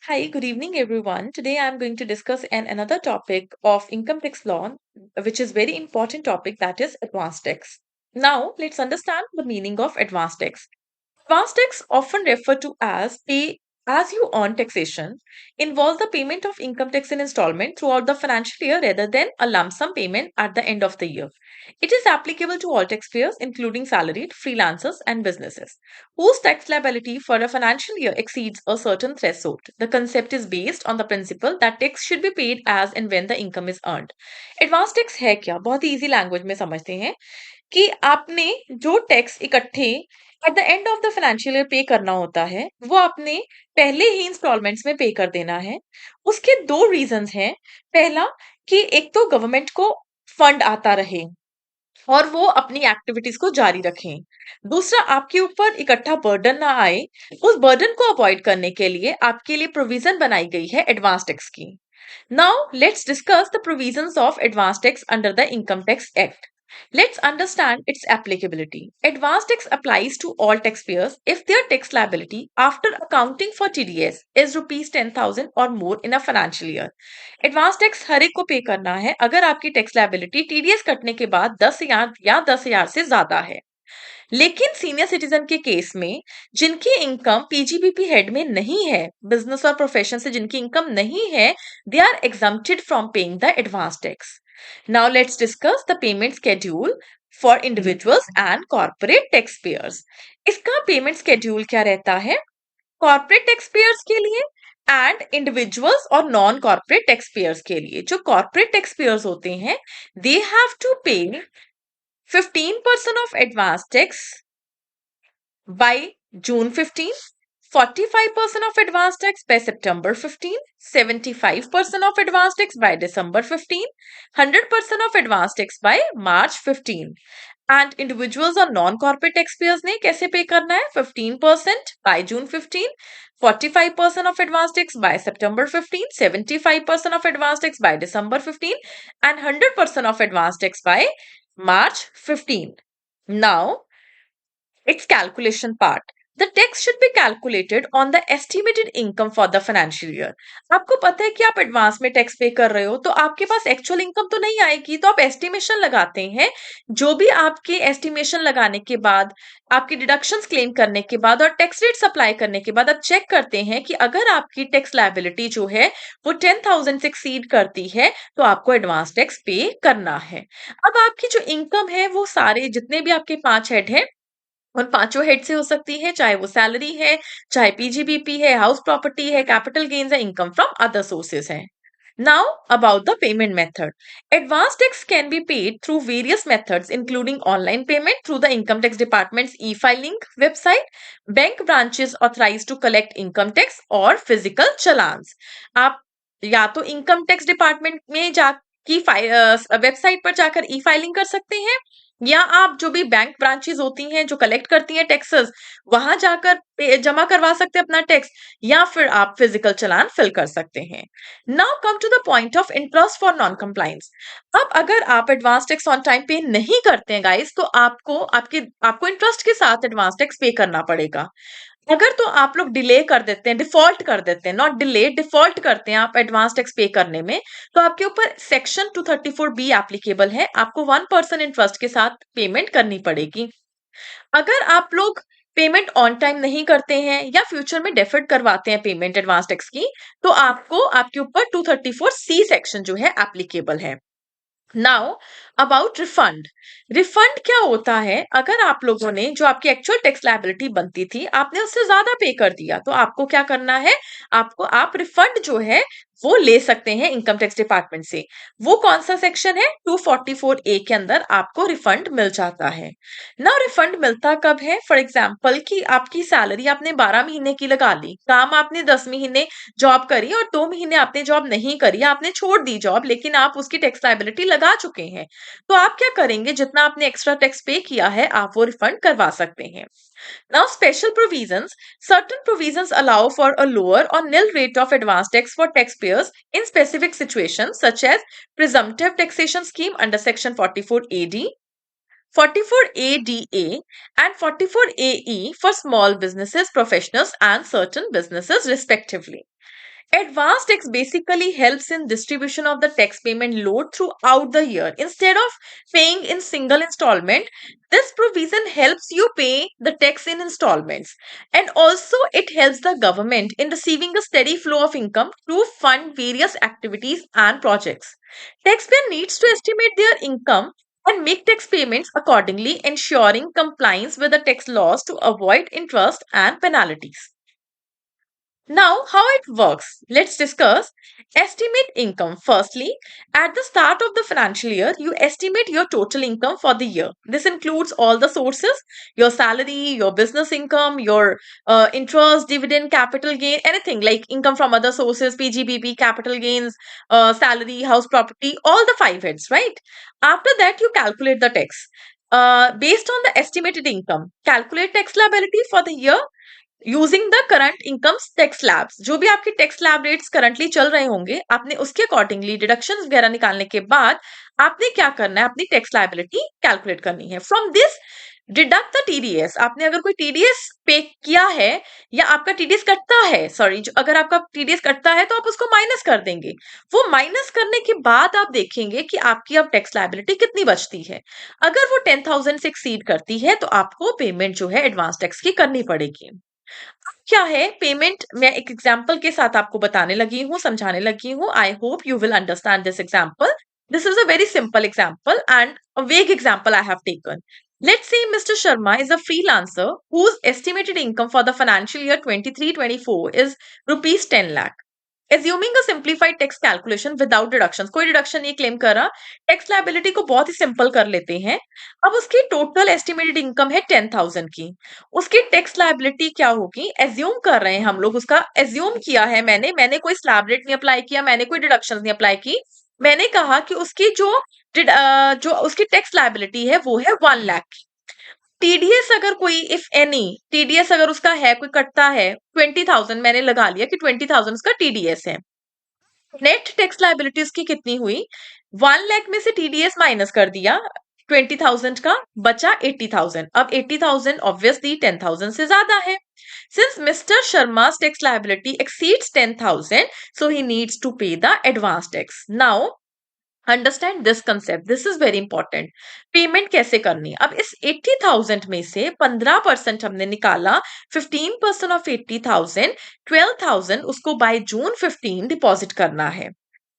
Hi, good evening, everyone. Today I'm going to discuss another topic of income tax law, which is very important topic that is advanced tax. Now, let's understand the meaning of advanced tax. Advance tax, often referred to as pay as you earn taxation, involves the payment of income tax in installment throughout the financial year rather than a lump sum payment at the end of the year. It is applicable to all taxpayers, including salaried, freelancers, and businesses, whose tax liability for a financial year exceeds a certain threshold. The concept is based on the principle that tax should be paid as and when the income is earned. Advance tax है क्या? बहुत ही easy language में समझते हैं कि आपने जो tax इकट्ठे at the end of the financial year पे करना होता है वो आपने पहले ही इंस्टॉलमेंट्स में पे कर देना है। उसके दो रीजंस हैं। पहला कि एक तो गवर्नमेंट को फंड आता रहे और वो अपनी एक्टिविटीज को जारी रखें। दूसरा, आपके ऊपर इकट्ठा बर्डन ना आए। उस बर्डन को अवॉइड करने के लिए आपके लिए प्रोविजन बनाई गई है एडवांस टैक्स की। Now, let's discuss the provisions of advance tax under the Income Tax Act. Let's understand its applicability. Advance tax applies to all taxpayers if their tax liability after accounting for TDS is rupees 10,000 or more in a financial year. Advance tax हर एक को पे करना है अगर आपकी tax liability TDS कटने के बाद 10,000 या 10,000 से ज्यादा है। लेकिन सीनियर सिटीजन के केस में जिनकी इनकम पीजीबीपी हेड में नहीं है, बिजनेस और प्रोफेशन से जिनकी इनकम नहीं है, they are exempted from paying the advance tax. Now let's discuss the payment schedule for individuals and corporate tax payers. इसका पेमेंट स्केड्यूल क्या रहता है? कॉर्पोरेट टैक्स पेयर्स के लिए एंड इंडिविजुअल्स और नॉन कॉर्पोरेट टैक्स पेयर्स के लिए, जो कॉर्पोरेट टैक्स पेयर्स होते हैं, दे हैव टू पे 15% of advance tax by June 15, 45% of advance tax by September 15, 75% of advance tax by December 15, 100% of advance tax by March 15. And individuals और non corporate tax pairs ने कैसे पे करना है? 15% by June 15, 45% of advance tax bye सितंबर 15, 75% of advance tax by December 15 and 100% of advance tax bye March 15. Now, its calculation part. The tax should be calculated on the estimated income for the financial year. आपको पता है कि आप advance में tax पे कर रहे हो तो आपके पास एक्चुअल इनकम तो नहीं आएगी, तो आप एस्टिमेशन लगाते हैं। जो भी आपके एस्टिमेशन लगाने के बाद, आपकी डिडक्शंस क्लेम करने के बाद और टैक्स रेट अप्लाई करने के बाद आप चेक करते हैं कि अगर आपकी टैक्स लायबिलिटी जो है वो 10,000 से एक्सीड करती है तो आपको एडवांस टैक्स पे करना है। अब आपकी जो इनकम है वो सारे जितने भी आपके 5 हेड हैं उन पांचों हेड से हो सकती है, चाहे वो सैलरी है, चाहे पीजीबीपी है, हाउस प्रॉपर्टी है, कैपिटल गेन्स है, इनकम फ्रॉम अदर सोर्सेस है। Now, about the payment method. Advance tax can be paid through various methods, including online payment through the Income Tax Department's e-filing website, bank branches authorized to collect income tax, और physical challans. आप या तो income tax department में जा की website पर जाकर ई filing कर सकते हैं, या आप जो भी बैंक ब्रांचेस होती हैं जो कलेक्ट करती हैं टैक्सेस, वहां जाकर जमा करवा सकते हैं अपना टैक्स, या फिर आप फिजिकल चालान फिल कर सकते हैं। Now come to the point of interest for non compliance. अब अगर आप एडवांस टैक्स ऑन टाइम पे नहीं करते हैं गाइस, तो आपको इंटरेस्ट के साथ एडवांस टैक्स पे करना पड़ेगा। अगर तो आप लोग डिले कर देते हैं, डिफॉल्ट कर देते हैं, नॉट डिले, डिफॉल्ट करते हैं आप एडवांस टैक्स पे करने में, तो आपके ऊपर सेक्शन 234B एप्लीकेबल है। आपको 1% इंटरेस्ट के साथ पेमेंट करनी पड़ेगी। अगर आप लोग पेमेंट ऑन टाइम नहीं करते हैं या फ्यूचर में डेफर्ड करवाते हैं पेमेंट एडवांस टैक्स की, तो आपको आपके ऊपर 234C सेक्शन जो है एप्लीकेबल है। Now about refund. रिफंड क्या होता है? अगर आप लोगों ने जो आपकी एक्चुअल टैक्स लायबिलिटी बनती थी आपने उससे ज्यादा पे कर दिया, तो आपको क्या करना है? आप रिफंड जो है वो ले सकते हैं इनकम टैक्स डिपार्टमेंट से। वो कौन सा सेक्शन है? 244A के अंदर आपको रिफंड मिल जाता है ना। रिफंड मिलता कब है? फॉर एग्जाम्पल कि आपकी सैलरी आपने 12 महीने की लगा ली, काम आपने 10 महीने जॉब करी और 2 महीने आपने जॉब नहीं करी, आपने छोड़ दी जॉब, लेकिन आप उसकी टैक्स लायबिलिटी लगा चुके हैं, तो आप क्या करेंगे? जितना आपने एक्स्ट्रा टैक्स पे किया है आप वो रिफंड करवा सकते हैं। Now, special provisions. Certain provisions allow for a lower or nil rate of advance tax for taxpayers in specific situations, such as presumptive taxation scheme under Section 44AD, 44ADA, and 44AE for small businesses, professionals, and certain businesses, respectively. Advance tax basically helps in distribution of the tax payment load throughout the year. Instead of paying in single installment, this provision helps you pay the tax in installments. And also it helps the government in receiving a steady flow of income to fund various activities and projects. Taxpayer needs to estimate their income and make tax payments accordingly, ensuring compliance with the tax laws to avoid interest and penalties. Now, how it works? Let's discuss. Estimate income. Firstly, at the start of the financial year, you estimate your total income for the year. This includes all the sources: your salary, your business income, your interest, dividend, capital gain, anything like income from other sources, PGBP, capital gains, salary, house property, all the five heads, right? After that, you calculate the tax. Based on the estimated income, calculate tax liability for the year using the current income tax slabs. जो भी आपके tax slab rates currently चल रहे होंगे, आपने उसके accordingly deductions वगैरह निकालने के बाद आपने क्या करना है, अपनी टैक्स लायबिलिटी कैलकुलेट करनी है। From this deduct the TDS. आपने अगर कोई टीडीएस पे किया है या आपका टीडीएस कटता है, सॉरी, अगर आपका टीडीएस कटता है तो आप उसको माइनस कर देंगे। वो माइनस करने के बाद आप देखेंगे कि आपकी अब टैक्स लायबिलिटी कितनी बचती है। अगर वो 10,000 से एक्सीड करती है तो आपको पेमेंट जो है एडवांस टैक्स की करनी पड़ेगी। क्या है पेमेंट, मैं एक एग्जांपल के साथ आपको बताने लगी हूँ, समझाने लगी हूँ। I hope you will understand this example. This is a very simple example and a vague example I have taken. Let's say Mr. Sharma is a freelancer whose estimated income for the financial year 23-24 is rupees 10 lakh. Assuming a simplified tax calculation without deductions, कोई deduction नहीं claim कर रहा, tax liability को बहुत ही simple कर लेते हैं। अब उसकी टोटल एस्टिमेटेड इनकम है 10,000 की। उसकी टैक्स लायबिलिटी क्या होगी, एज्यूम कर रहे हैं हम लोग, उसका एज्यूम किया है मैंने कोई स्लैब रेट नहीं अप्लाई किया, मैंने कोई डिडक्शन नहीं अप्लाई की। मैंने कहा कि उसकी जो उसकी टैक्स लायबिलिटी है वो है 1 लाख। टीडीएस अगर कोई, इफ एनी टीडीएस अगर उसका है, कोई कटता है 20,000, मैंने लगा लिया कि 20,000 उसका टीडीएस है। नेट टैक्स लायबिलिटी उसकी कितनी हुई, 1 लाख में से टीडीएस माइनस कर दिया, 20,000 का बचा 80,000। अब 80,000 ऑब्वियसली 10,000 से ज्यादा है। Since mister Sharma's tax liability exceeds 10,000, so he needs to pay the advance tax. Now understand this concept, this is very important. Payment कैसे करनी है, अब इस 80,000 में से 15% हमने निकाला, 15% ऑफ 80,000 12,000 उसको बाय जून 15 डिपॉजिट करना है।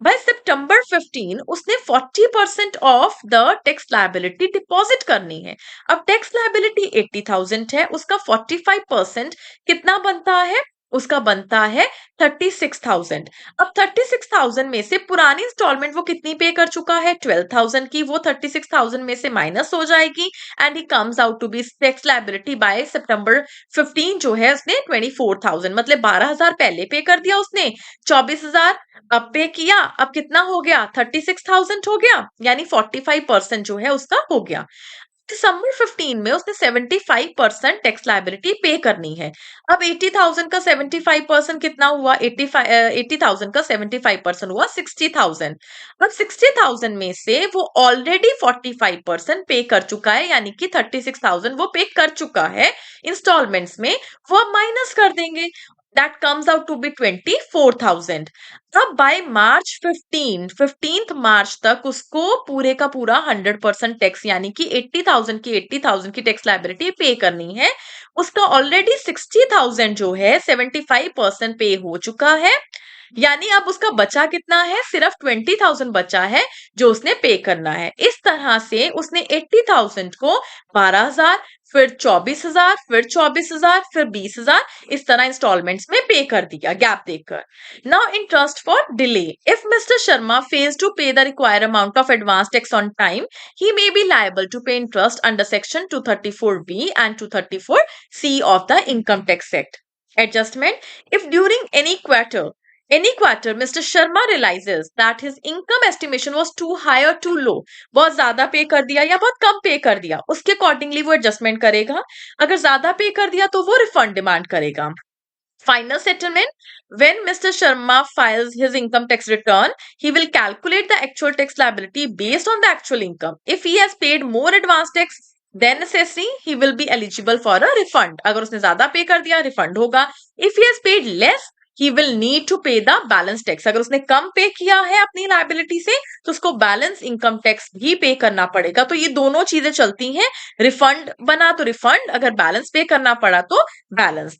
बाय सितंबर 15 उसने 40% of the tax liability deposit करनी है। अब टैक्स लायबिलिटी 80,000 है, उसका 45% कितना बनता है, उसका बनता है 36,000। अब 36,000 में से पुरानी इंस्टॉलमेंट वो कितनी पे कर चुका है, 12,000 की, वो 36,000 में से माइनस हो जाएगी and he comes out to be tax liability by सितंबर 15 जो है उसने 24,000, मतलब 12,000 पहले पे कर दिया उसने, 24,000 अब पे किया, अब कितना हो गया, 36,000 हो गया, यानी 45% जो है उसका हो गया। दिसंबर 15 में उसने 75% टैक्स लायबिलिटी पे करनी है। अब 80,000 का 75% कितना हुआ, 80,000 का 75% हुआ 60,000। अब 60,000 में से वो ऑलरेडी 45% पे कर चुका है, यानी कि 36,000 वो पे कर चुका है इंस्टॉलमेंट्स में, वो अब माइनस कर देंगे, that comes out to be 24,000। अब बाय मार्च 15th मार्च तक उसको पूरे का पूरा 100% टैक्स, यानी कि 80,000 की टैक्स लायबिलिटी पे करनी है। उसका ऑलरेडी 60,000 जो है 75% पे हो चुका है, यानी अब उसका बचा कितना है, सिर्फ 20,000 बचा है जो उसने पे करना है। इस तरह से उसने 80,000 को 12,000, फिर 24,000, फिर 24,000, फिर 20,000, इस तरह इंस्टॉलमेंट्स में पे कर दिया गैप देकर। Now interest for delay, if mister Sharma fails to pay the required amount of advance tax on time, he may be liable to pay interest under section 234B and 234C of the Income Tax Act. Adjustment, if during any quarter Mr. Sharma realizes that his income estimation was too high or too low, बहुत ज्यादा पे कर दिया या बहुत कम पे कर दिया, उसके अकॉर्डिंगली वो एडजस्टमेंट करेगा। अगर ज्यादा पे कर दिया तो वो रिफंड डिमांड करेगा। Final settlement, when Mr. Sharma files his income tax return, he will calculate the actual tax liability based on the actual income. If he has paid more advance tax than necessary, he will be eligible for a refund. अगर उसने ज्यादा पे कर दिया, refund होगा। If he has paid less, he will need to pay the balance tax. अगर उसने कम पे किया है अपनी लायबिलिटी से तो उसको बैलेंस इनकम टैक्स भी पे करना पड़ेगा। तो ये दोनों चीजें चलती हैं, रिफंड बना तो रिफंड, अगर बैलेंस पे करना पड़ा तो बैलेंस।